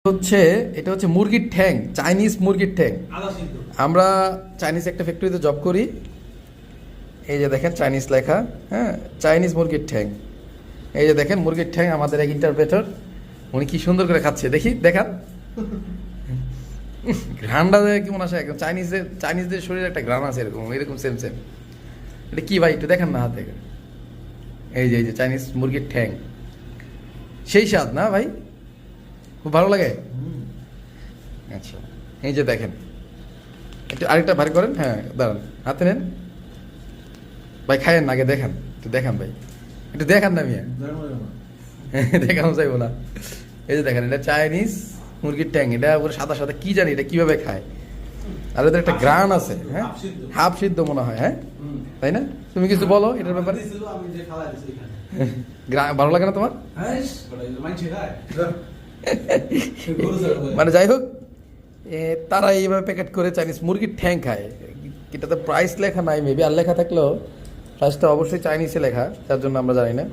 হচ্ছে এটা হচ্ছে মুরগির ঠ্যাং, চাইনিজ মুরগির ঠ্যাং। আমরা চাইনিজ একটা ফ্যাক্টরিতে জব করি, এই যে দেখেন চাইনিজ লেখা, হ্যাঁ, চাইনিজ মুরগির ঠ্যাং। এই যে দেখেন মুরগির ঠ্যাং, আমাদের এক ইন্টারপ্রেটার উনি কি সুন্দর করে খাচ্ছে, দেখি দেখান। ঘ্রাণটা কেমন আসে, একদম চাইনিজদের শরীরে একটা ঘ্রাণ আছে এরকম এরকম সেম সেম। এটা কি ভাই, একটু দেখেন না হাতে। এই যে চাইনিজ মুরগির ঠ্যাং, সেই স্বাদ না ভাই, খুব ভালো লাগে। আচ্ছা, এই যে দেখেন, একটু আরেকটা ভারী করেন, হ্যাঁ দাঁড়ান, হাতে নেন ভাই, খায়েন না আগে, দেখান একটু, দেখান ভাই একটু, দেখান না মিয়া, দেখানো যাইব না। এই যে দেখেন, এটা চাইনিজ মুরগির ট্যাং, এটা পুরো সাদা সাদা, কি জানি এটা কিভাবে খায়, আর এদের একটা গ্রান আছে, হ্যাঁ হাফ সিদ্ধ মনে হয়, হ্যাঁ তাই না? তুমি কিছু বলো এটার ব্যাপারে। ভালো লাগে না তোমার? মানে যাই হোক, তারা এইভাবে প্যাকেট করে চাইনিজ মুরগির ঠ্যাং খায়। এটাতে প্রাইস লেখা নাই মেবি, আর লেখা থাকলেও প্রাইসটা অবশ্যই চাইনিজে লেখা, যার জন্য আমরা জানি না।